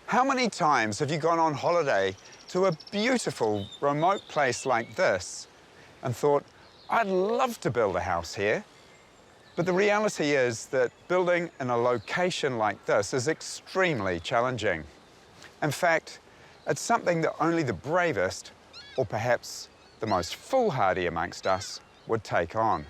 How many times have you gone on holiday to a beautiful, remote place like this and thought, I'd love to build a house here? But the reality is that building in a location like this is extremely challenging. In fact, it's something that only the bravest, or perhaps the most foolhardy amongst us, would take on.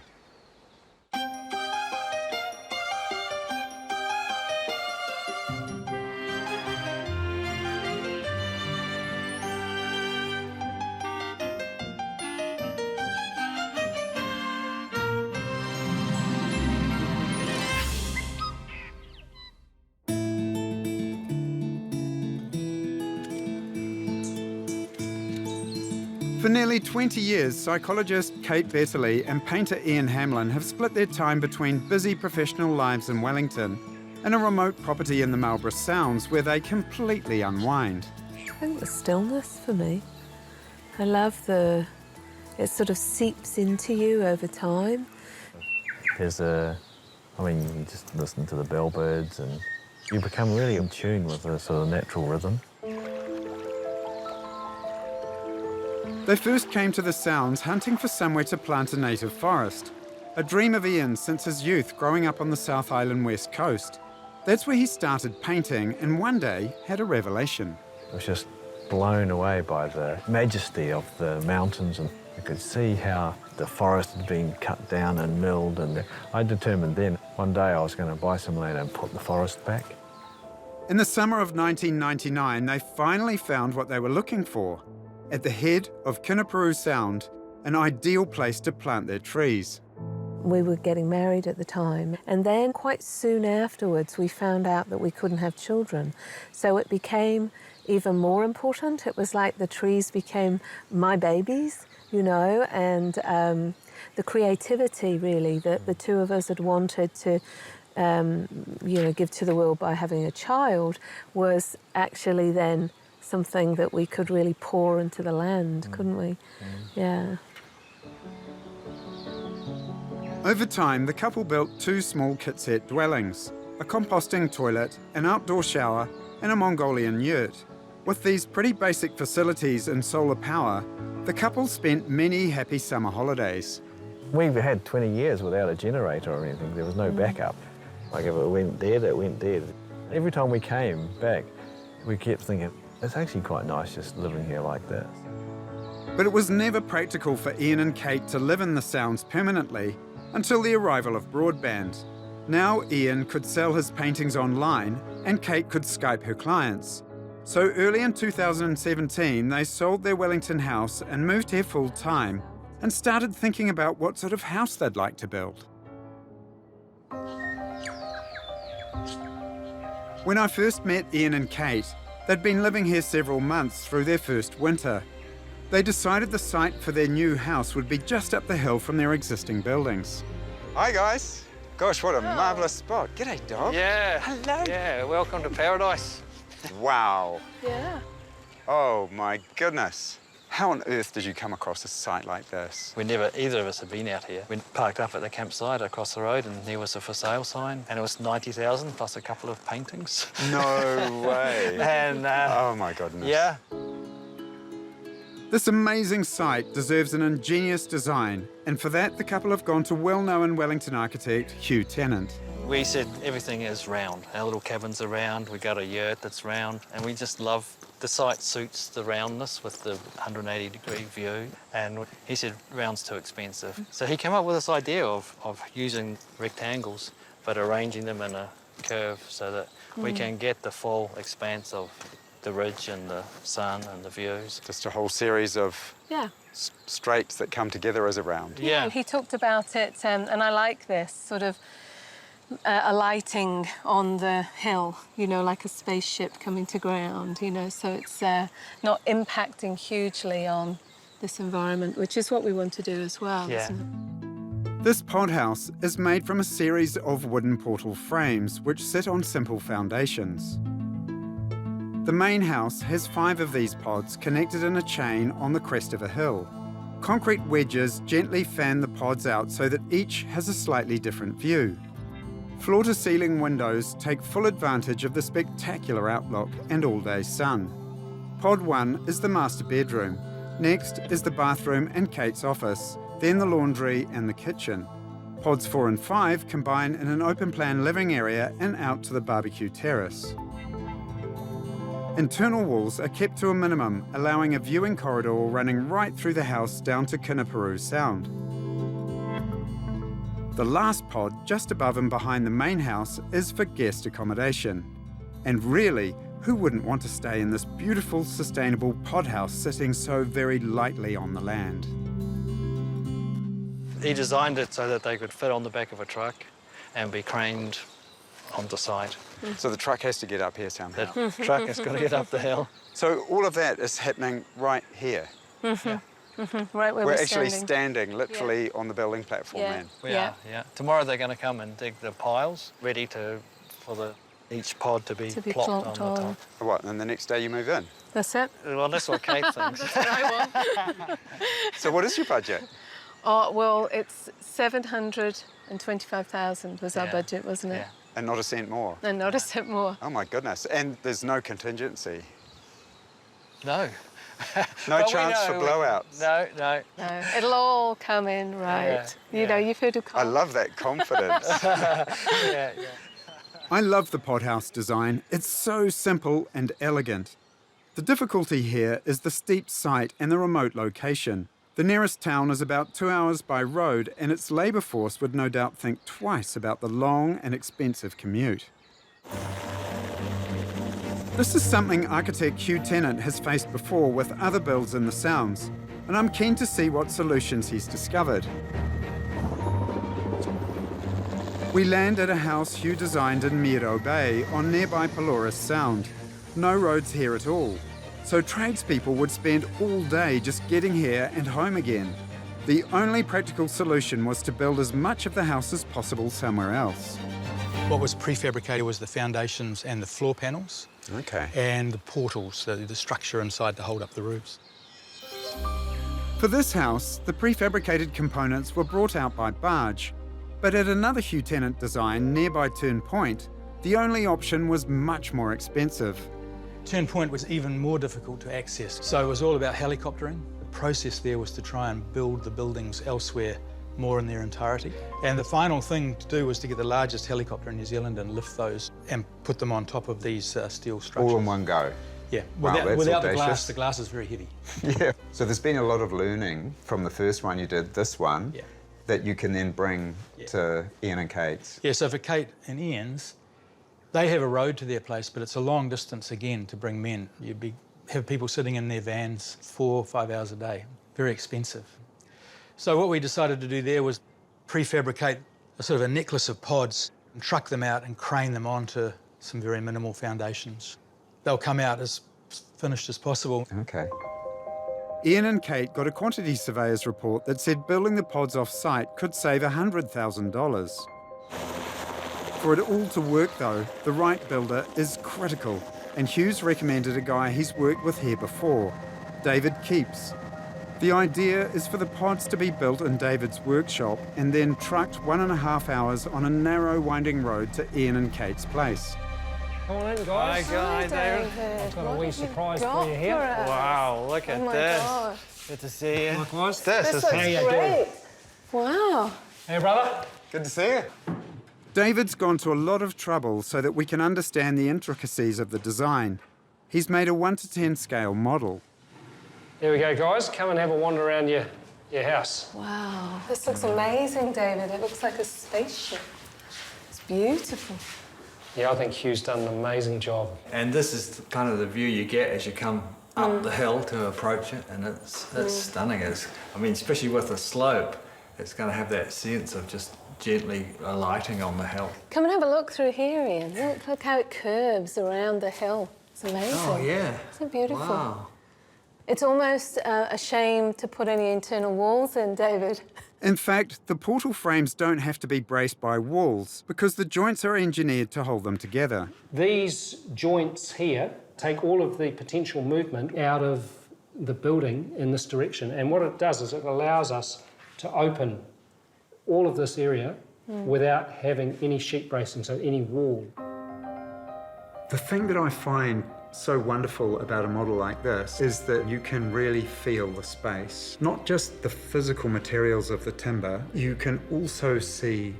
For nearly 20 years, psychologist Kate Betterley and painter Ian Hamlin have split their time between busy professional lives in Wellington and a remote property in the Marlborough Sounds where they completely unwind. I think the stillness for me. I love it sort of seeps into you over time. You just listen to the bellbirds and you become really in tune with the sort of natural rhythm. They first came to the Sounds hunting for somewhere to plant a native forest, a dream of Ian's since his youth growing up on the South Island west coast. That's where he started painting and one day had a revelation. I was just blown away by the majesty of the mountains, and you could see how the forest had been cut down and milled, and I determined then one day I was going to buy some land and put the forest back. In the summer of 1999, they finally found what they were looking for. At the head of Kenepuru Sound, an ideal place to plant their trees. We were getting married at the time, and then quite soon afterwards we found out that we couldn't have children. So it became even more important. It was like the trees became my babies, you know, and the creativity really that the two of us had wanted to give to the world by having a child was actually then something that we could really pour into the land, couldn't we? Yeah. Over time, the couple built 2 small kit-set dwellings, a composting toilet, an outdoor shower, and a Mongolian yurt. With these pretty basic facilities and solar power, the couple spent many happy summer holidays. We've had 20 years without a generator or anything. There was no backup. Like if it went dead, it went dead. Every time we came back, we kept thinking, it's actually quite nice just living here like this. But it was never practical for Ian and Kate to live in the Sounds permanently until the arrival of broadband. Now Ian could sell his paintings online and Kate could Skype her clients. So early in 2017, they sold their Wellington house and moved here full-time and started thinking about what sort of house they'd like to build. When I first met Ian and Kate, they'd been living here several months through their first winter. They decided the site for their new house would be just up the hill from their existing buildings. Hi guys. Gosh, what a marvellous spot. G'day, dog. Yeah. Hello. Yeah, welcome to paradise. Wow. Yeah. Oh my goodness. How on earth did you come across a site like this? Either of us have been out here. We parked up at the campsite across the road and there was a for sale sign and it was 90,000 plus a couple of paintings. No way. And oh my goodness. yeah. This amazing site deserves an ingenious design, and for that the couple have gone to well-known Wellington architect Hugh Tennant. We said everything is round. Our little cabins are round, we got a yurt that's round, and we just love the site suits the roundness with the 180-degree view. And he said round's too expensive. So he came up with this idea of using rectangles but arranging them in a curve so that we can get the full expanse of the ridge and the sun and the views. Just a whole series of straights that come together as a round. Yeah. He talked about it, and I like this, sort of alighting on the hill, you know, like a spaceship coming to ground, you know, so it's not impacting hugely on this environment, which is what we want to do as well, Yeah. isn't it? This pod house is made from a series of wooden portal frames which sit on simple foundations. The main house has 5 of these pods connected in a chain on the crest of a hill. Concrete wedges gently fan the pods out so that each has a slightly different view. Floor-to-ceiling windows take full advantage of the spectacular outlook and all-day sun. Pod 1 is the master bedroom. Next is the bathroom and Kate's office, then the laundry and the kitchen. Pods 4 and 5 combine in an open-plan living area and out to the barbecue terrace. Internal walls are kept to a minimum, allowing a viewing corridor running right through the house down to Kenepuru Sound. The last pod, just above and behind the main house, is for guest accommodation. And really, who wouldn't want to stay in this beautiful, sustainable pod house sitting so very lightly on the land? He designed it so that they could fit on the back of a truck and be craned onto site. So the truck has to get up here somehow. The truck has got to get up the hill. So all of that is happening right here. Yeah. Right where We're we're actually standing. standing literally on the building platform, Yeah. man. We are, yeah. Tomorrow they're going to come and dig the piles, ready for each pod to be plopped on the top. What, and the next day you move in? That's it. Well, that's what Kate thinks. That's what I want. So what is your budget? Oh, well, it's 725,000 was our Yeah. budget, wasn't it? Yeah. And not a cent more? And not a cent more. Oh my goodness. And there's no contingency? No. No But we chance for know blowouts? No, no. No, it'll all come in right. Yeah, You know, yeah. you've heard of I love that confidence. Yeah. I love the pod house design. It's so simple and elegant. The difficulty here is the steep site and the remote location. The nearest town is about 2 hours by road, and its labour force would no doubt think twice about the long and expensive commute. This is something architect Hugh Tennant has faced before with other builds in the Sounds, and I'm keen to see what solutions he's discovered. We land at a house Hugh designed in Miro Bay on nearby Pwaka Sound. No roads here at all, so tradespeople would spend all day just getting here and home again. The only practical solution was to build as much of the house as possible somewhere else. What was prefabricated was the foundations and the floor panels. Okay. And the portals, the structure inside to hold up the roofs. For this house, the prefabricated components were brought out by barge, but at another Hugh Tennant design nearby Turn Point, the only option was much more expensive. Turn Point was even more difficult to access, so it was all about helicoptering. The process there was to try and build the buildings elsewhere more in their entirety. And the final thing to do was to get the largest helicopter in New Zealand and lift those and put them on top of these steel structures. All in one go. Yeah, Wow, that's without audacious. the glass is very heavy. Yeah. So there's been a lot of learning from the first one you did, this one, Yeah. that you can then bring to Ian and Kate's. Yeah, so for Kate and Ian's, they have a road to their place, but it's a long distance again to bring men. You'd have people sitting in their vans 4 or 5 hours a day. Very expensive. So what we decided to do there was prefabricate a sort of a necklace of pods and truck them out and crane them onto some very minimal foundations. They'll come out as finished as possible. Okay. Ian and Kate got a quantity surveyor's report that said building the pods off-site could save $100,000. For it all to work, though, the right builder is critical, and Hugh's recommended a guy he's worked with here before, David Keeps. The idea is for the pods to be built in David's workshop and then trucked 1.5 hours on a narrow, winding road to Ian and Kate's place. Come on in, guys. Hi, David. I've got a wee surprise for you here. Wow, look at Oh my this. gosh. Good to see you. Likewise. This is looks How you doing? great. Wow. Hey, brother. Good to see you. David's gone to a lot of trouble so that we can understand the intricacies of the design. He's made a 1 to 10 scale model. Here we go, guys. Come and have a wander around your house. Wow. This looks amazing, David. It looks like a spaceship. It's beautiful. Yeah, I think Hugh's done an amazing job. And this is kind of the view you get as you come up the hill to approach it, and it's stunning. I mean, especially with the slope, it's going to have that sense of just gently alighting on the hill. Come and have a look through here, Ian. Look how it curves around the hill. It's amazing. Oh, yeah. Isn't it beautiful? Wow. It's almost a shame to put any internal walls in, David. In fact, the portal frames don't have to be braced by walls because the joints are engineered to hold them together. These joints here take all of the potential movement out of the building in this direction. And what it does is it allows us to open all of this area without having any sheet bracing, so any wall. The thing that I find so wonderful about a model like this is that you can really feel the space. Not just the physical materials of the timber, you can also see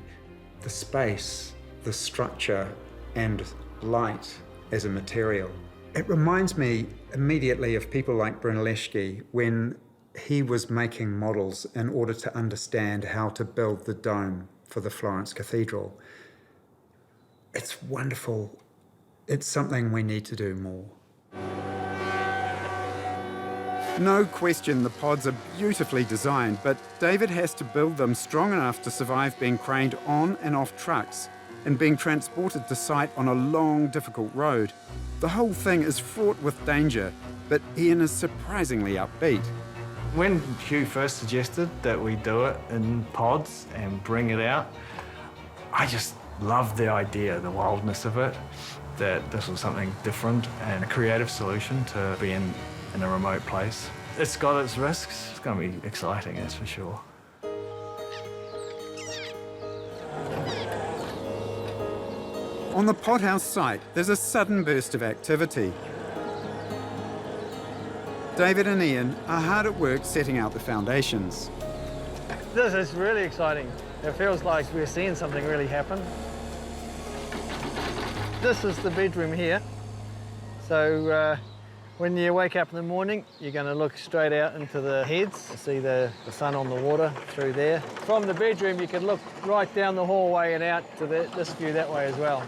the space, the structure, and light as a material. It reminds me immediately of people like Brunelleschi when he was making models in order to understand how to build the dome for the Florence Cathedral. It's wonderful. It's something we need to do more. No question the pods are beautifully designed, but David has to build them strong enough to survive being craned on and off trucks and being transported to site on a long, difficult road. The whole thing is fraught with danger, but Ian is surprisingly upbeat. When Hugh first suggested that we do it in pods and bring it out, I just loved the idea, the wildness of it, that this was something different and a creative solution to be in a remote place. It's got its risks. It's going to be exciting, that's for sure. On the podhouse site, there's a sudden burst of activity. David and Ian are hard at work setting out the foundations. This is really exciting. It feels like we're seeing something really happen. This is the bedroom here. So when you wake up in the morning, you're going to look straight out into the heads, see the sun on the water through there. From the bedroom, you can look right down the hallway and out to this view that way as well.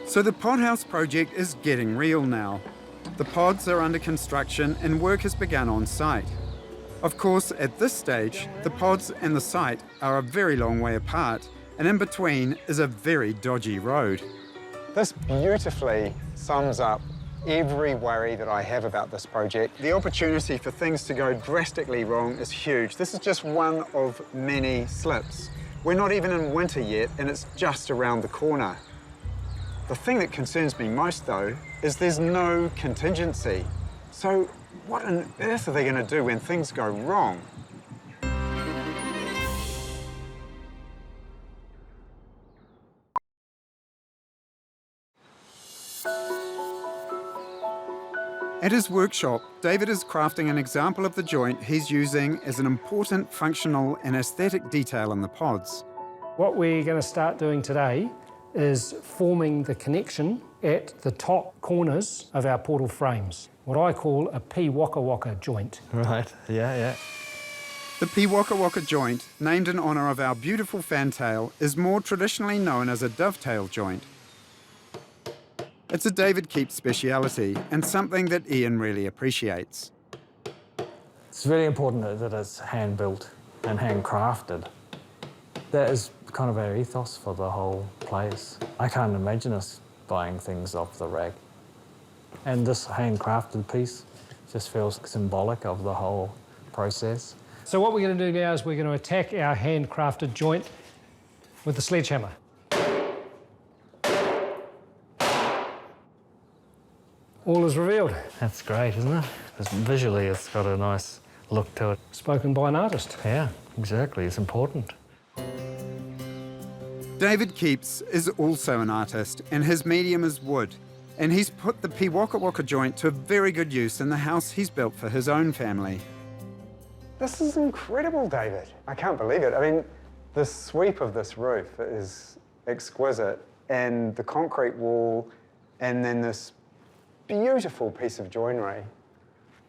So the podhouse project is getting real now. The pods are under construction and work has begun on site. Of course, at this stage, the pods and the site are a very long way apart, and in between is a very dodgy road. This beautifully sums up every worry that I have about this project. The opportunity for things to go drastically wrong is huge. This is just one of many slips. We're not even in winter yet, and it's just around the corner. The thing that concerns me most, though, is there's no contingency. So what on earth are they going to do when things go wrong? At his workshop, David is crafting an example of the joint he's using as an important functional and aesthetic detail in the pods. What we're going to start doing today is forming the connection at the top corners of our portal frames, what I call a Pwaka joint. Right, yeah. The Pwaka joint, named in honour of our beautiful fantail, is more traditionally known as a dovetail joint. It's a David Keeps speciality and something that Ian really appreciates. It's really important that it's hand-built and handcrafted. That is kind of our ethos for the whole place. I can't imagine us buying things off the rack. And this handcrafted piece just feels symbolic of the whole process. So what we're going to do now is we're going to attack our handcrafted joint with the sledgehammer. All is revealed. That's great, isn't it? Visually, it's got a nice look to it. Spoken by an artist. Yeah, exactly. It's important. David Keeps is also an artist, and his medium is wood. And he's put the Pwaka joint to very good use in the house he's built for his own family. This is incredible, David. I can't believe it. I mean, the sweep of this roof is exquisite, and the concrete wall, and then this beautiful piece of joinery.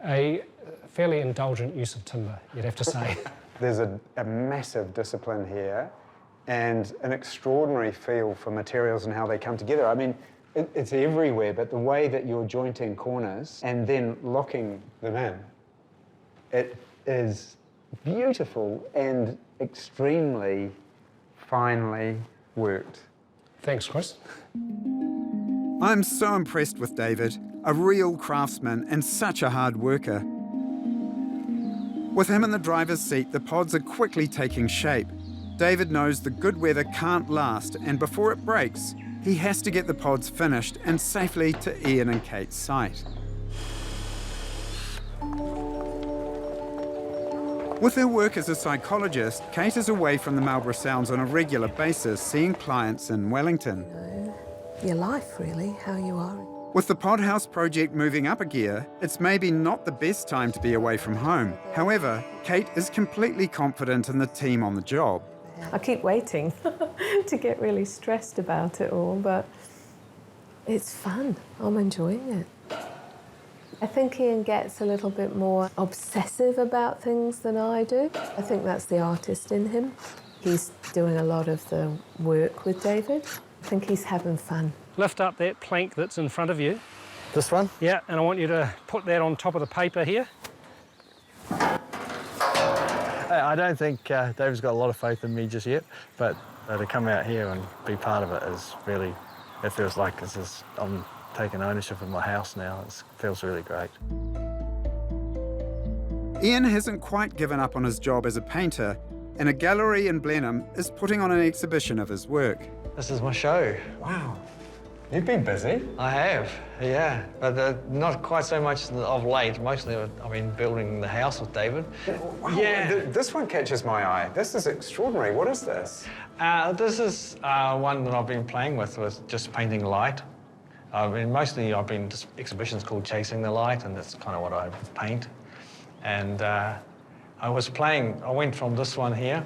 A fairly indulgent use of timber, you'd have to say. There's a massive discipline here and an extraordinary feel for materials and how they come together. I mean, it's everywhere, but the way that you're jointing corners and then locking them in, it is beautiful and extremely finely worked. Thanks, Chris. I'm so impressed with David, a real craftsman and such a hard worker. With him in the driver's seat, the pods are quickly taking shape. David knows the good weather can't last, and before it breaks, he has to get the pods finished and safely to Ian and Kate's site. With her work as a psychologist, Kate is away from the Marlborough Sounds on a regular basis, seeing clients in Wellington. Your life, really, how you are. With the pod house project moving up a gear, it's maybe not the best time to be away from home. However, Kate is completely confident in the team on the job. I keep waiting to get really stressed about it all, but it's fun. I'm enjoying it. I think Ian gets a little bit more obsessive about things than I do. I think that's the artist in him. He's doing a lot of the work with David. I think he's having fun. Lift up that plank that's in front of you. This one? Yeah, and I want you to put that on top of the paper here. I don't think David's got a lot of faith in me just yet, but to come out here and be part of it is really, it feels like I'm taking ownership of my house now. It feels really great. Ian hasn't quite given up on his job as a painter, and a gallery in Blenheim is putting on an exhibition of his work. This is my show. Wow, you've been busy. I have, yeah, but not quite so much of late. Mostly I've been building the house with David. Wow, Yeah. this one catches my eye. This is extraordinary. What is this? This is one that I've been playing with just painting light. Mostly I've been just exhibitions called Chasing the Light, and that's kind of what I paint. And I went from this one here,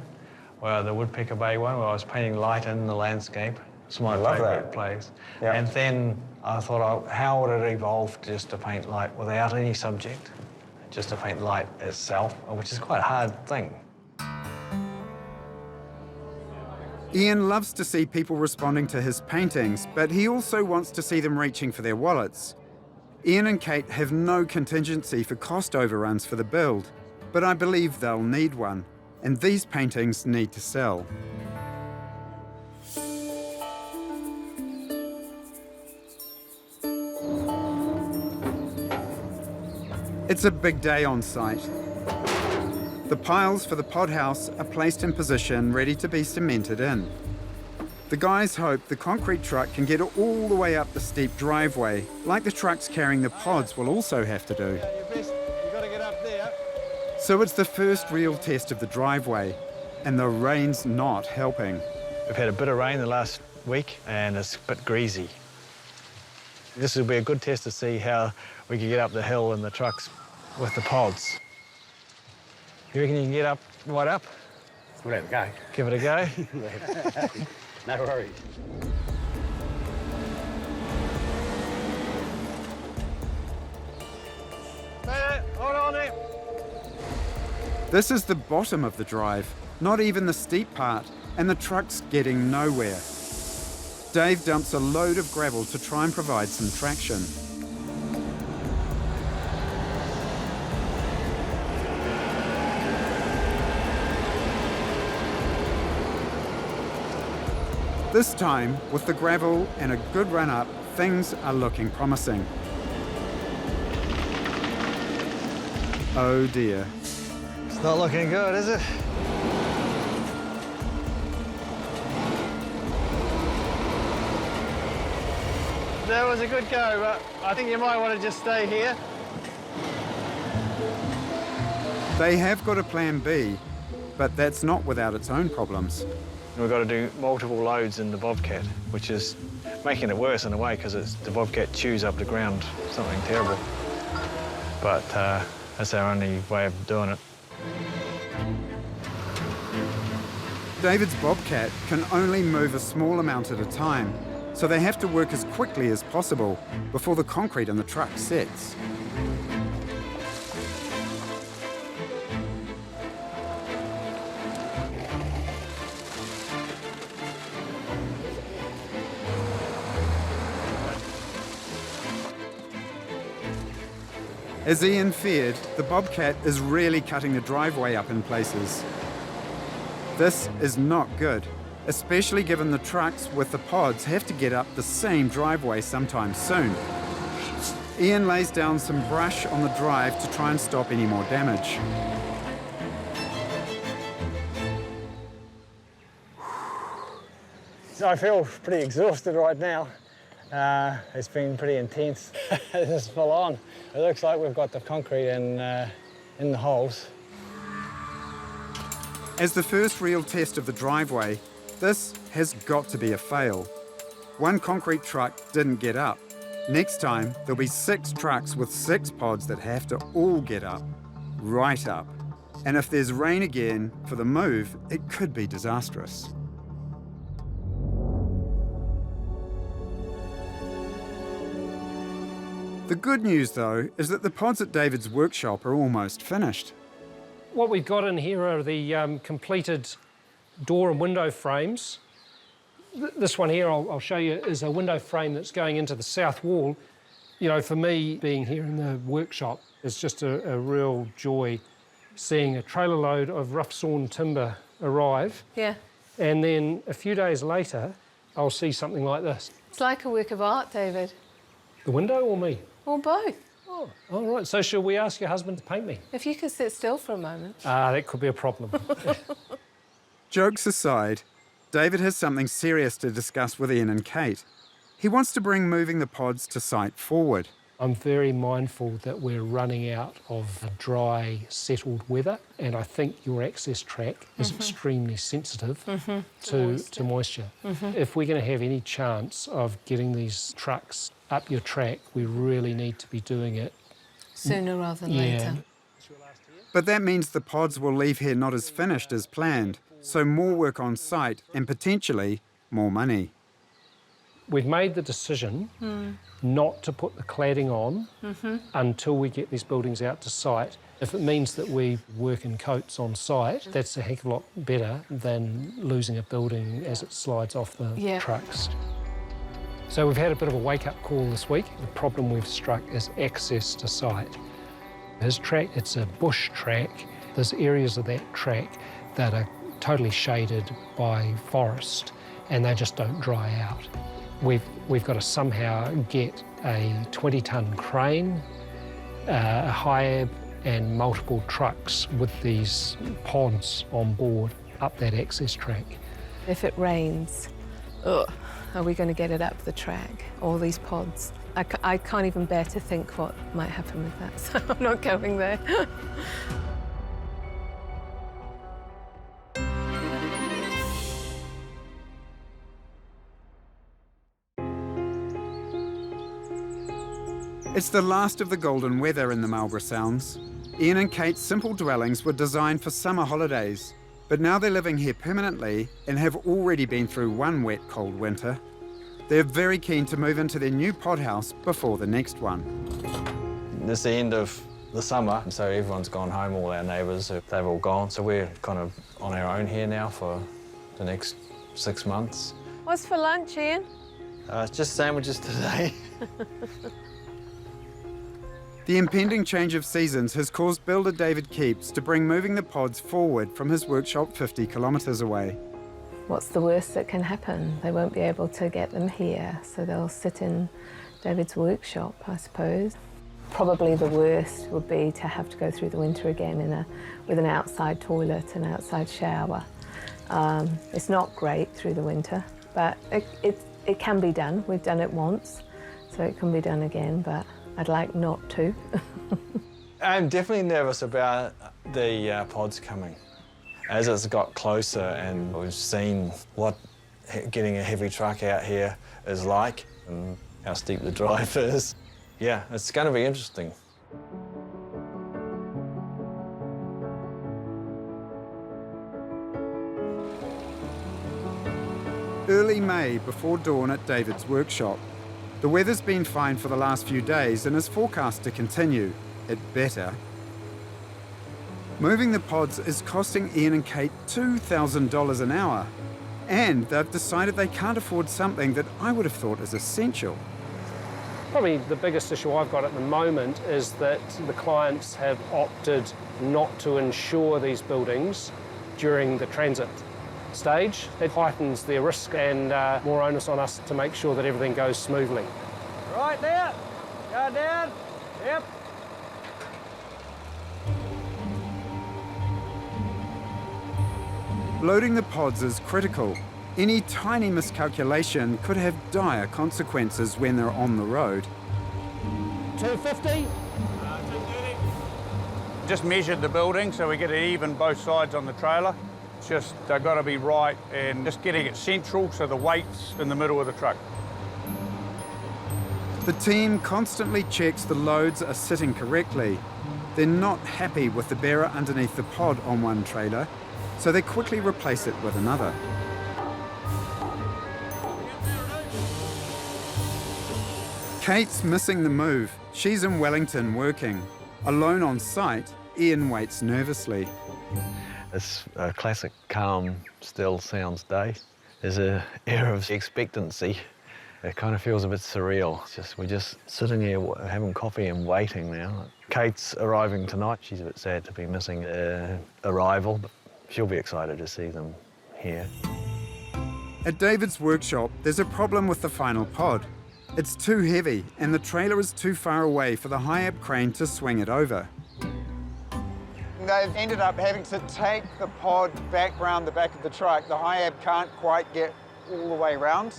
where the Woodpecker Bay one, where I was painting light in the landscape. It's my favourite place. Yeah. And then I thought, how would it evolve just to paint light without any subject? Just to paint light itself, which is quite a hard thing. Ian loves to see people responding to his paintings, but he also wants to see them reaching for their wallets. Ian and Kate have no contingency for cost overruns for the build, but I believe they'll need one, and these paintings need to sell. It's a big day on site. The piles for the pod house are placed in position, ready to be cemented in. The guys hope the concrete truck can get all the way up the steep driveway, like the trucks carrying the pods will also have to do. You've got to get up there. So it's the first real test of the driveway, and the rain's not helping. We've had a bit of rain the last week, and it's a bit greasy. This will be a good test to see how we can get up the hill in the trucks with the pods. You reckon you can get up, right up? We'll have a go. Give it a go? No worries. Hold on there. This is the bottom of the drive, not even the steep part, and the truck's getting nowhere. Dave dumps a load of gravel to try and provide some traction. This time, with the gravel and a good run up, things are looking promising. Oh dear. It's not looking good, is it? That was a good go, but I think you might want to just stay here. They have got a plan B, but that's not without its own problems. We've got to do multiple loads in the Bobcat, which is making it worse in a way because the Bobcat chews up the ground, something terrible. But that's our only way of doing it. David's Bobcat can only move a small amount at a time, so they have to work as quickly as possible before the concrete in the truck sets. As Ian feared, the Bobcat is really cutting the driveway up in places. This is not good, especially given the trucks with the pods have to get up the same driveway sometime soon. Ian lays down some brush on the drive to try and stop any more damage. So I feel pretty exhausted right now. It's been pretty intense. It's full on. It looks like we've got the concrete in the holes. As the first real test of the driveway, this has got to be a fail. One concrete truck didn't get up. Next time, there'll be 6 trucks with 6 pods that have to all get up, right up. And if there's rain again for the move, it could be disastrous. The good news, though, is that the pods at David's workshop are almost finished. What we've got in here are the completed door and window frames. This one here, I'll show you, is a window frame that's going into the south wall. You know, for me, being here in the workshop, it's just a real joy seeing a trailer load of rough sawn timber arrive. Yeah. And then a few days later, I'll see something like this. It's like a work of art, David. The window or me? Or both. Oh, all right. So shall we ask your husband to paint me? If you could sit still for a moment. That could be a problem. Jokes aside, David has something serious to discuss with Ian and Kate. He wants to bring moving the pods to site forward. I'm very mindful that we're running out of dry, settled weather, and I think your access track is extremely sensitive to moisture. If we're going to have any chance of getting these trucks up your track, we really need to be doing it Sooner rather than later. But that means the pods will leave here not as finished as planned, so more work on site and potentially more money. We've made the decision not to put the cladding on until we get these buildings out to site. If it means that we work in coats on site, that's a heck of a lot better than losing a building as it slides off the trucks. So we've had a bit of a wake-up call this week. The problem we've struck is access to site. His track, it's a bush track. There's areas of that track that are totally shaded by forest and they just don't dry out. We've got to somehow get a 20-tonne crane, a high-ab and multiple trucks with these pods on board up that access track. If it rains, are we going to get it up the track? All these pods. I can't even bear to think what might happen with that, so I'm not going there. It's the last of the golden weather in the Marlborough Sounds. Ian and Kate's simple dwellings were designed for summer holidays, but now they're living here permanently and have already been through one wet, cold winter. They're very keen to move into their new pod house before the next one. This is the end of the summer, so everyone's gone home, all our neighbours, they've all gone, so we're kind of on our own here now for the next 6 months. What's for lunch, Ian? It's just sandwiches today. The impending change of seasons has caused builder David Keeps to bring moving the pods forward from his workshop 50 kilometres away. What's the worst that can happen? They won't be able to get them here, so they'll sit in David's workshop, I suppose. Probably the worst would be to have to go through the winter again with an outside toilet and outside shower. It's not great through the winter, but it can be done. We've done it once, so it can be done again, but I'd like not to. I'm definitely nervous about the pods coming. As it's got closer and we've seen what getting a heavy truck out here is like and how steep the drive is. Yeah, it's going to be interesting. Early May before dawn at David's workshop. The weather's been fine for the last few days and is forecast to continue. It better. Moving the pods is costing Ian and Kate $2,000 an hour. And they've decided they can't afford something that I would have thought is essential. Probably the biggest issue I've got at the moment is that the clients have opted not to insure these buildings during the transit stage. It heightens their risk and more onus on us to make sure that everything goes smoothly. Right there, go down, yep. Loading the pods is critical. Any tiny miscalculation could have dire consequences when they're on the road. 250? 230. Just measured the building so we get it even both sides on the trailer. It's just, they've got to be right and just getting it central so the weight's in the middle of the truck. The team constantly checks the loads are sitting correctly. They're not happy with the bearer underneath the pod on one trailer, so they quickly replace it with another. Kate's missing the move. She's in Wellington working. Alone on site, Ian waits nervously. It's a classic calm, still sounds day. There's an air of expectancy. It kind of feels a bit surreal. We're just sitting here having coffee and waiting now. Kate's arriving tonight. She's a bit sad to be missing her arrival, but she'll be excited to see them here. At David's workshop, there's a problem with the final pod. It's too heavy and the trailer is too far away for the high-ab crane to swing it over. They've ended up having to take the pod back round the back of the truck. The high-ab can't quite get all the way round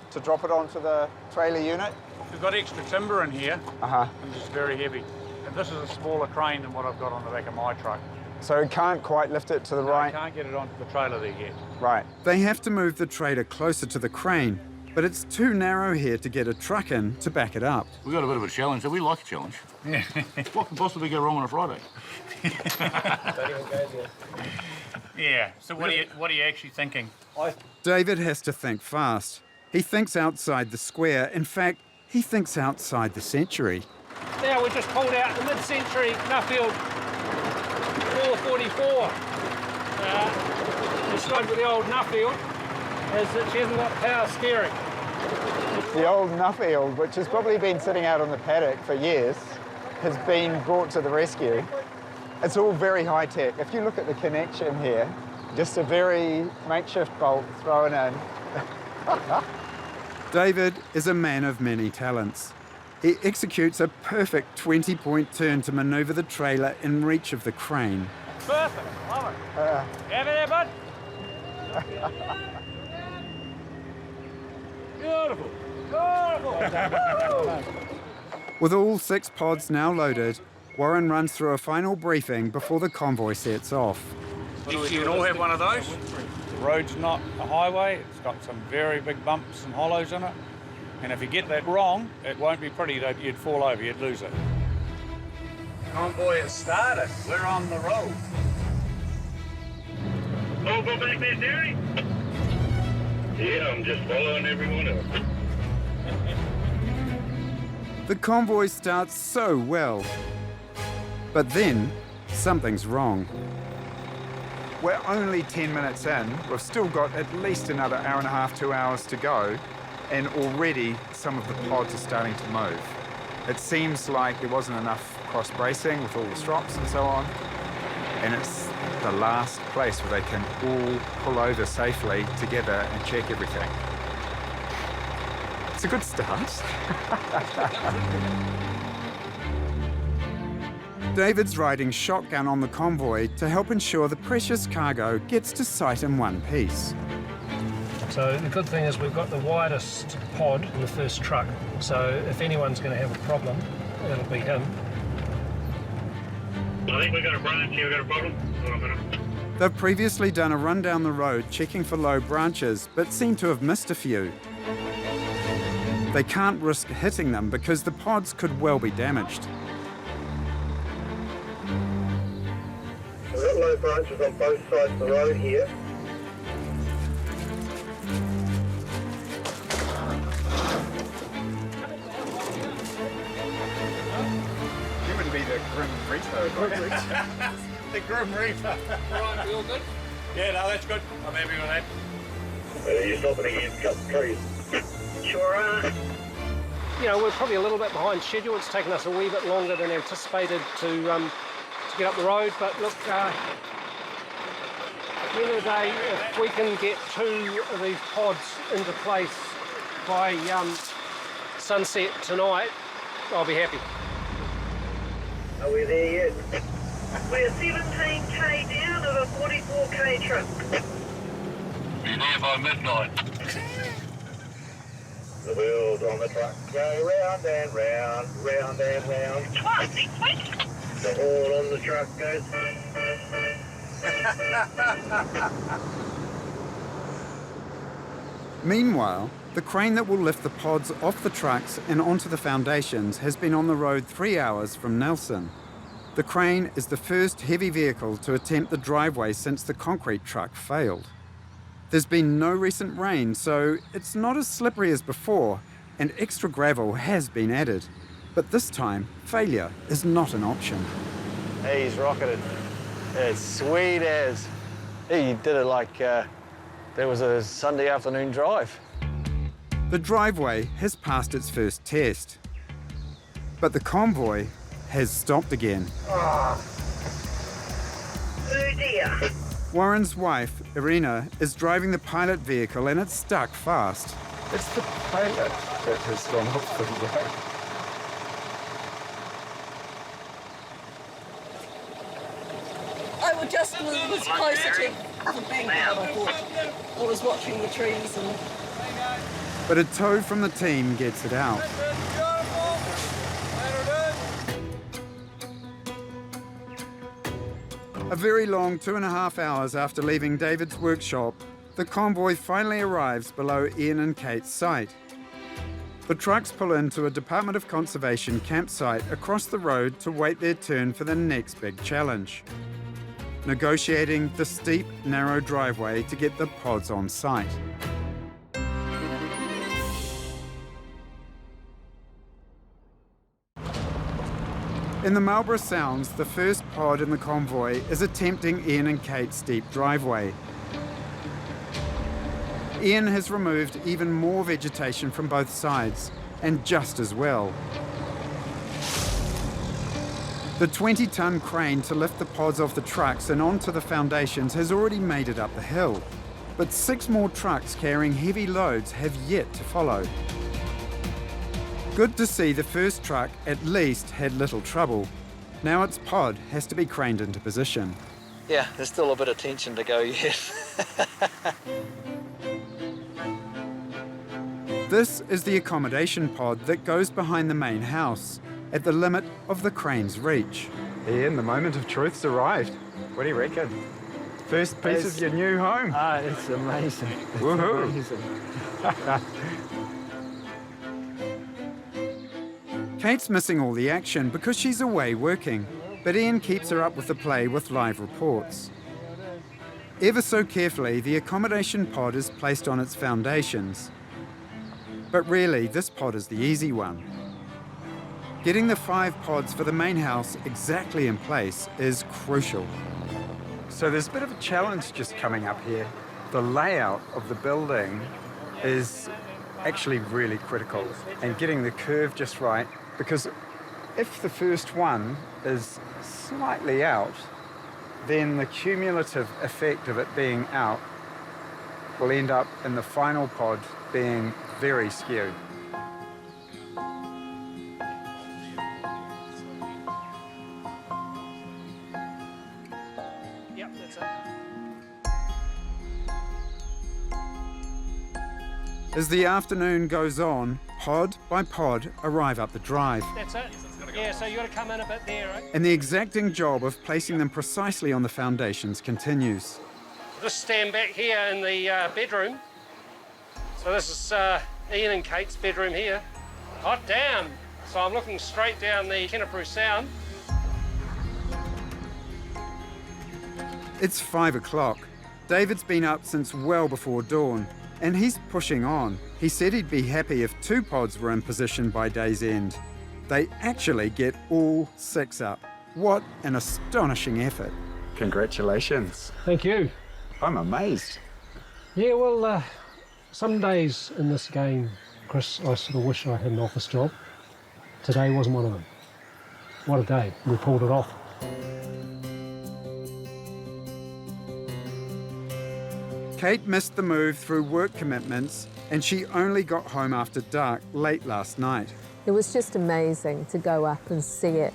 to drop it onto the trailer unit. We've got extra timber in here, and it's very heavy. And this is a smaller crane than what I've got on the back of my truck. So it can't quite lift it to the right? I can't get it onto the trailer there yet. Right. They have to move the trailer closer to the crane, but it's too narrow here to get a truck in to back it up. We've got a bit of a challenge, so we like a challenge. Yeah. What can possibly go wrong on a Friday? Yeah, so what are you actually thinking? David has to think fast. He thinks outside the square. In fact, he thinks outside the century. Now we just pulled out the mid-century Nuffield 444. The struggle with the old Nuffield is that she hasn't got power steering. The old Nuffield, which has probably been sitting out on the paddock for years, has been brought to the rescue. It's all very high-tech. If you look at the connection here, just a very makeshift bolt thrown in. David is a man of many talents. He executes a perfect 20-point turn to manoeuvre the trailer in reach of the crane. Perfect, love it. Have it there, bud? Beautiful, beautiful. With all 6 pods now loaded, Warren runs through a final briefing before the convoy sets off. You can all have one of those. The road's not a highway. It's got some very big bumps and hollows in it. And if you get that wrong, it won't be pretty. You'd fall over, you'd lose it. Convoy has started. We're on the road. Oh, go back there, Terry? Yeah, I'm just following everyone else. The convoy starts so well. But then, something's wrong. We're only 10 minutes in. We've still got at least another hour and a half, 2 hours to go, and already some of the pods are starting to move. It seems like there wasn't enough cross-bracing with all the strops and so on, and it's the last place where they can all pull over safely together and check everything. It's a good start. David's riding shotgun on the convoy to help ensure the precious cargo gets to site in one piece. So the good thing is we've got the widest pod in the first truck, so if anyone's going to have a problem, it'll be him. I think we've got a branch here, we've got a problem. They've previously done a run down the road checking for low branches, but seem to have missed a few. They can't risk hitting them because the pods could well be damaged. We've got low branches on both sides of the road here. You wouldn't be the Grim Reaper. The Grim Reaper. Right, we all good? Yeah, no, that's good. I'm happy with that. You're stopping against a couple of trees. Sure are. You know, we're probably a little bit behind schedule. It's taken us a wee bit longer than anticipated to get up the road, but look, at the end of the day, if we can get 2 of these pods into place by sunset tonight, I'll be happy. Are we there yet? We're 17k down of a 44k truck. Be there by midnight. The wheels on the truck go round and round, round and round. Classic, wait. The horn on the truck goes. Meanwhile, the crane that will lift the pods off the trucks and onto the foundations has been on the road 3 hours from Nelson. The crane is the first heavy vehicle to attempt the driveway since the concrete truck failed. There's been no recent rain, so it's not as slippery as before, and extra gravel has been added. But this time, failure is not an option. He's rocketed. It's sweet as. He did it like there was a Sunday afternoon drive. The driveway has passed its first test, but the convoy has stopped again. Oh dear. Warren's wife, Irina, is driving the pilot vehicle and it's stuck fast. It's the pilot that has gone off the road. I would just move closer to the bank. I was watching the trees and... But a tow from the team gets it out. A very long 2.5 hours after leaving David's workshop, the convoy finally arrives below Ian and Kate's site. The trucks pull into a Department of Conservation campsite across the road to wait their turn for the next big challenge: negotiating the steep, narrow driveway to get the pods on site. In the Marlborough Sounds, the first pod in the convoy is attempting Ian and Kate's steep driveway. Ian has removed even more vegetation from both sides, and just as well. The 20-ton crane to lift the pods off the trucks and onto the foundations has already made it up the hill, but 6 more trucks carrying heavy loads have yet to follow. Good to see the first truck at least had little trouble. Now its pod has to be craned into position. Yeah, there's still a bit of tension to go yet. This is the accommodation pod that goes behind the main house, at the limit of the crane's reach. Ian, the moment of truth's arrived. What do you reckon? First piece of your new home? Ah, it's amazing. It's Woohoo! amazing. Kate's missing all the action because she's away working, but Ian keeps her up with the play with live reports. Ever so carefully, the accommodation pod is placed on its foundations. But really, this pod is the easy one. Getting the 5 pods for the main house exactly in place is crucial. So there's a bit of a challenge just coming up here. The layout of the building is actually really critical, and getting the curve just right, because if the first one is slightly out, then the cumulative effect of it being out will end up in the final pod being very skewed. Yep, that's it. As the afternoon goes on, pod by pod arrive up the drive. That's it. Yeah, so you got to come in a bit there, right? And the exacting job of placing them precisely on the foundations continues. Just stand back here in the bedroom. So this is Ian and Kate's bedroom here. Hot damn! So I'm looking straight down the Kenepuru Sound. It's 5 o'clock. David's been up since well before dawn, and he's pushing on. He said he'd be happy if 2 pods were in position by day's end. They actually get all 6 up. What an astonishing effort. Congratulations. Thank you. I'm amazed. Yeah, well, some days in this game, Chris, I sort of wish I had an office job. Today wasn't one of them. What a day. We pulled it off. Kate missed the move through work commitments, and she only got home after dark late last night. It was just amazing to go up and see it,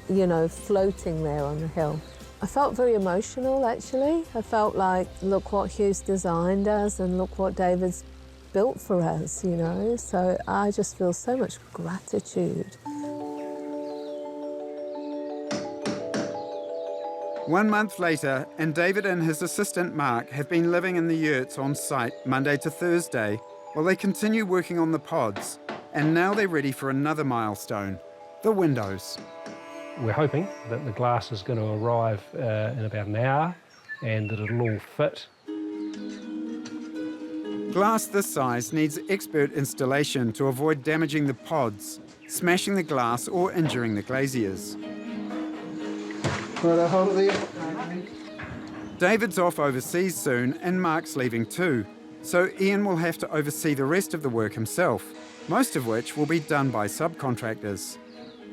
you know, floating there on the hill. I felt very emotional, actually. I felt like, look what Hugh's designed us and look what David's built for us, you know. So I just feel so much gratitude. 1 month later, and David and his assistant Mark have been living in the yurts on site Monday to Thursday while they continue working on the pods. And now they're ready for another milestone, the windows. We're hoping that the glass is going to arrive in about an hour and that it'll all fit. Glass this size needs expert installation to avoid damaging the pods, smashing the glass or injuring the glaziers. Right, hold it there. David's off overseas soon and Mark's leaving too, so Ian will have to oversee the rest of the work himself, most of which will be done by subcontractors.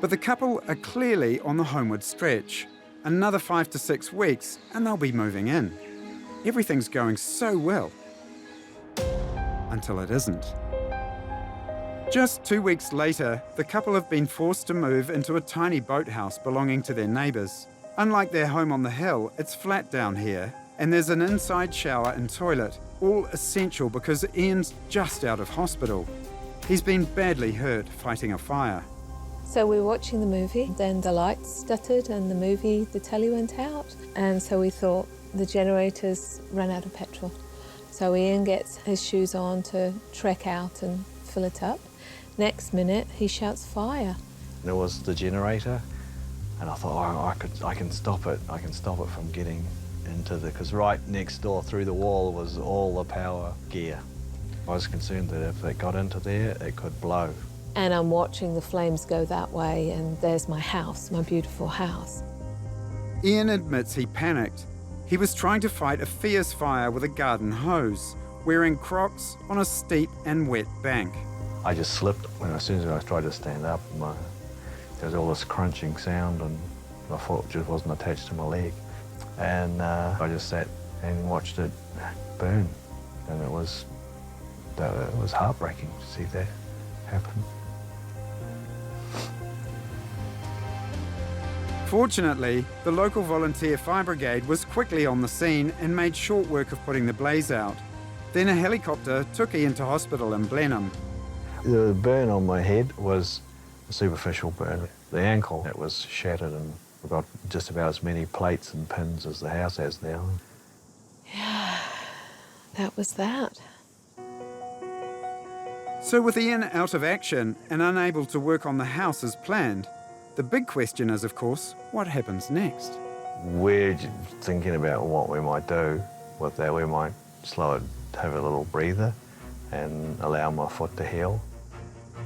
But the couple are clearly on the homeward stretch. Another 5 to 6 weeks and they'll be moving in. Everything's going so well. Until it isn't. Just 2 weeks later, the couple have been forced to move into a tiny boathouse belonging to their neighbours. Unlike their home on the hill, it's flat down here, and there's an inside shower and toilet, all essential because Ian's just out of hospital. He's been badly hurt fighting a fire. So we were watching the movie, then the lights stuttered and the telly went out. And so we thought the generators ran out of petrol. So Ian gets his shoes on to trek out and fill it up. Next minute, he shouts fire. And it was the generator, and I thought, oh, I can stop it. I can stop it from getting into because right next door through the wall was all the power gear. I was concerned that if it got into there, it could blow. And I'm watching the flames go that way, and there's my house, my beautiful house. Ian admits he panicked. He was trying to fight a fierce fire with a garden hose, wearing Crocs on a steep and wet bank. I just slipped as soon as I tried to stand up. There was all this crunching sound, and my foot just wasn't attached to my leg. And I just sat and watched it burn, and it was heartbreaking to see that happen. Fortunately, the local volunteer fire brigade was quickly on the scene and made short work of putting the blaze out. Then a helicopter took Ian to hospital in Blenheim. The burn on my head was a superficial burn. The ankle, it was shattered, and we've got just about as many plates and pins as the house has now. Yeah, that was that. So with Ian out of action and unable to work on the house as planned, the big question is, of course, what happens next? We're thinking about what we might do with that. We might slow it, have a little breather, and allow my foot to heal.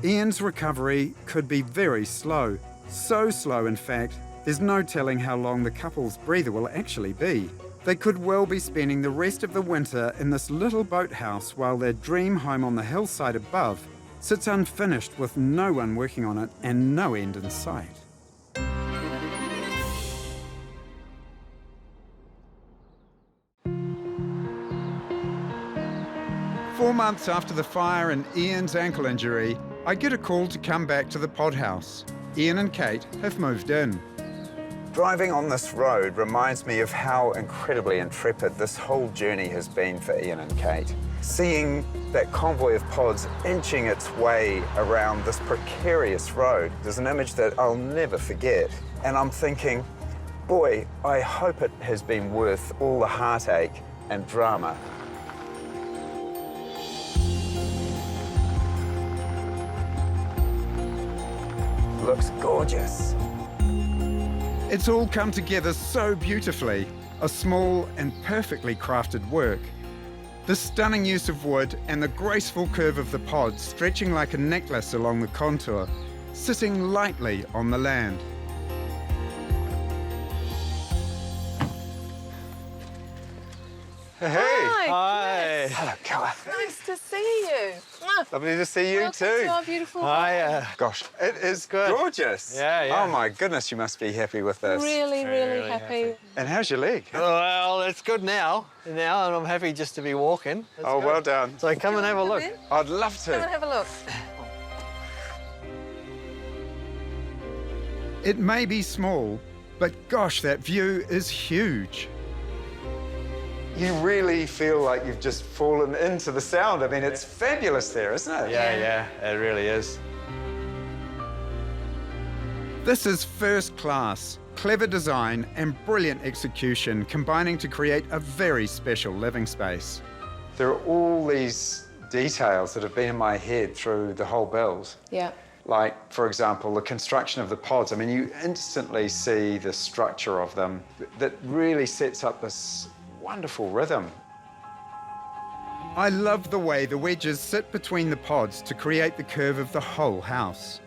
Ian's recovery could be very slow. So slow, in fact, there's no telling how long the couple's breather will actually be. They could well be spending the rest of the winter in this little boathouse while their dream home on the hillside above sits unfinished with no one working on it and no end in sight. Four months after the fire and Ian's ankle injury, I get a call to come back to the pod house. Ian and Kate have moved in. Driving on this road reminds me of how incredibly intrepid this whole journey has been for Ian and Kate. Seeing that convoy of pods inching its way around this precarious road is an image that I'll never forget. And I'm thinking, boy, I hope it has been worth all the heartache and drama. Looks gorgeous. It's all come together so beautifully, a small and perfectly crafted work. The stunning use of wood and the graceful curve of the pod stretching like a necklace along the contour, sitting lightly on the land. Hey! Hi! Hello, Keller. Nice to see you. Lovely to see you Welcome too. to our beautiful home. Hi. Gosh, it is Good. gorgeous. Yeah. Oh my goodness, you must be happy with this. Really, really happy. And how's your leg? Well, it's good now, and I'm happy just to be walking. Let's Oh, go. well done. So come and have a look. I'd love Come and to. have a look. It may be small, but gosh, that view is huge. You really feel like you've just fallen into the sound. I mean, it's fabulous there, isn't it? Yeah, it really is. This is first class, clever design and brilliant execution combining to create a very special living space. There are all these details that have been in my head through the whole build. Yeah. Like, for example, the construction of the pods. I mean, you instantly see the structure of them that really sets up this wonderful rhythm. I love the way the wedges sit between the pods to create the curve of the whole house.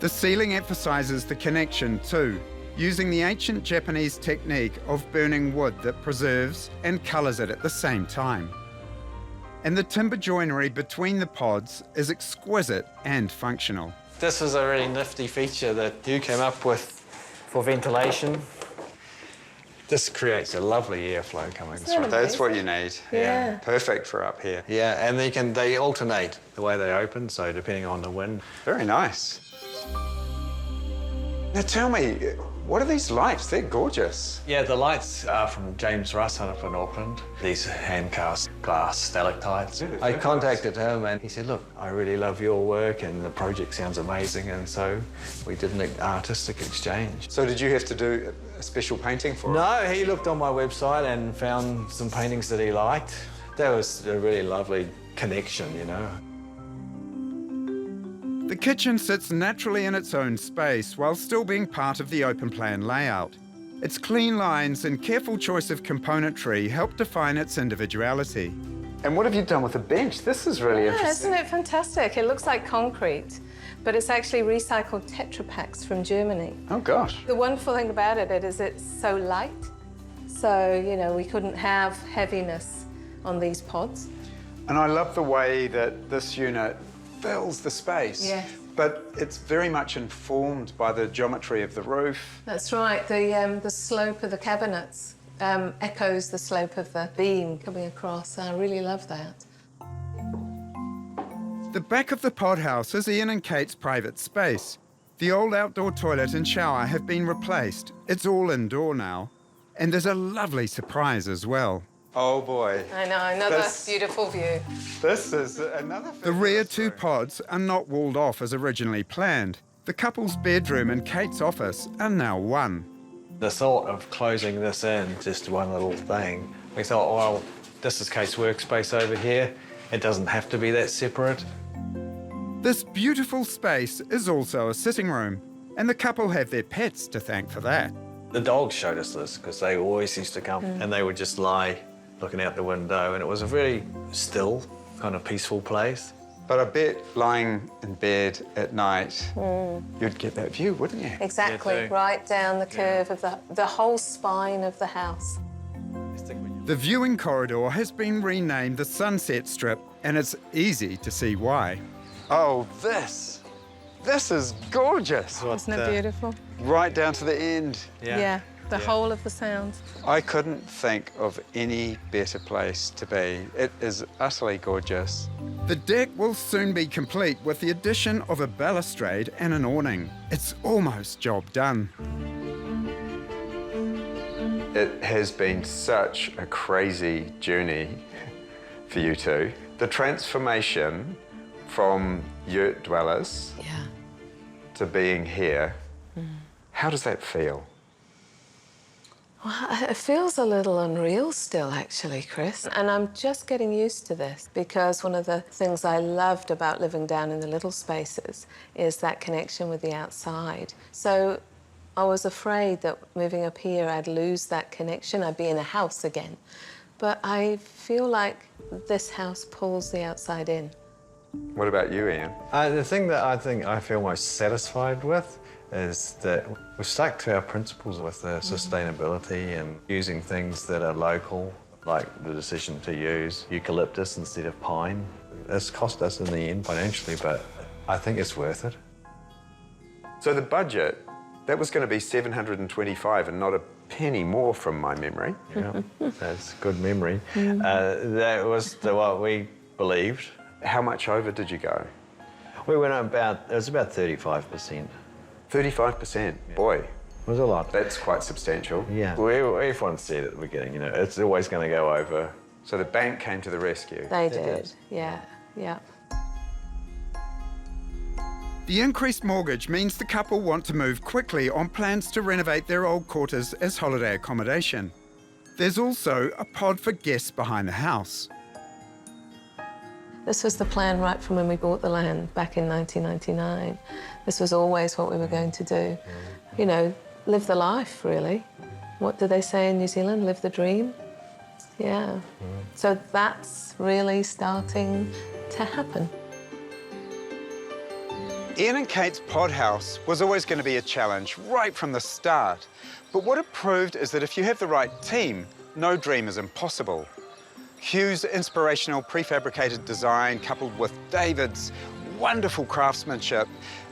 The ceiling emphasizes the connection too, using the ancient Japanese technique of burning wood that preserves and colors it at the same time. And the timber joinery between the pods is exquisite and functional. This is a really nifty feature that you came up with for ventilation. This creates a lovely airflow coming through. That's what you need. Yeah. Perfect for up here. Yeah, and they alternate the way they open, so depending on the wind. Very nice. Now tell me, what are these lights? They're gorgeous. Yeah, the lights are from James Russ up in Auckland. These hand-cast glass stalactites. I contacted him and he said, look, I really love your work and the project sounds amazing, and so we did an artistic exchange. So did you have to do a special painting for it? No, he looked on my website and found some paintings that he liked. That was a really lovely connection, you know. The kitchen sits naturally in its own space while still being part of the open plan layout. Its clean lines and careful choice of componentry help define its individuality. And what have you done with the bench? This is really interesting. Isn't it fantastic? It looks like concrete, but it's actually recycled Tetra Paks from Germany. Oh, gosh. The wonderful thing about it is it's so light, so, you know, we couldn't have heaviness on these pods. And I love the way that this unit fills the space. Yes. But it's very much informed by the geometry of the roof. That's right. The slope of the cabinets echoes the slope of the beam coming across. I really love that. The back of the pod house is Ian and Kate's private space. The old outdoor toilet and shower have been replaced. It's all indoor now. And there's a lovely surprise as well. Oh boy. I know, another beautiful view. This is another... The rear two pods are not walled off as originally planned. The couple's bedroom and Kate's office are now one. The thought of closing this in, just one little thing, we thought, well, this is Kate's workspace over here. It doesn't have to be that separate. This beautiful space is also a sitting room, and the couple have their pets to thank for that. The dogs showed us this because they always used to come and they would just lie looking out the window, and it was a very still, kind of peaceful place. But I bet lying in bed at night, you'd get that view, wouldn't you? Exactly, right down the curve of the whole spine of the house. The viewing corridor has been renamed the Sunset Strip, and it's easy to see why. Oh, this is gorgeous. Isn't it beautiful? Right down to the end. Yeah, the whole of the sound. I couldn't think of any better place to be. It is utterly gorgeous. The deck will soon be complete with the addition of a balustrade and an awning. It's almost job done. It has been such a crazy journey for you two. The transformation from yurt dwellers to being here, how does that feel? Well, it feels a little unreal still, actually, Chris. And I'm just getting used to this because one of the things I loved about living down in the little spaces is that connection with the outside. So I was afraid that moving up here, I'd lose that connection. I'd be in a house again. But I feel like this house pulls the outside in. What about you, Ian? The thing that I think I feel most satisfied with is that we've stuck to our principles with the sustainability and using things that are local, like the decision to use eucalyptus instead of pine. It's cost us in the end financially, but I think it's worth it. So the budget, that was going to be $725 and not a penny more from my memory. Yeah, that's good memory. That was what we believed. How much over did you go? We went about, it was about 35%. 35%? Boy. It was a lot. That's quite substantial. Yeah. Everyone said at the beginning, you know, it's always going to go over. So the bank came to the rescue? They did, yeah. The increased mortgage means the couple want to move quickly on plans to renovate their old quarters as holiday accommodation. There's also a pod for guests behind the house. This was the plan right from when we bought the land back in 1999. This was always what we were going to do. You know, live the life, really. What do they say in New Zealand? Live the dream? Yeah. So that's really starting to happen. Ian and Kate's pod house was always going to be a challenge right from the start. But what it proved is that if you have the right team, no dream is impossible. Hugh's inspirational prefabricated design coupled with David's wonderful craftsmanship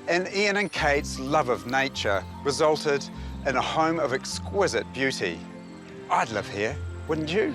and Ian and Kate's love of nature resulted in a home of exquisite beauty. I'd live here, wouldn't you?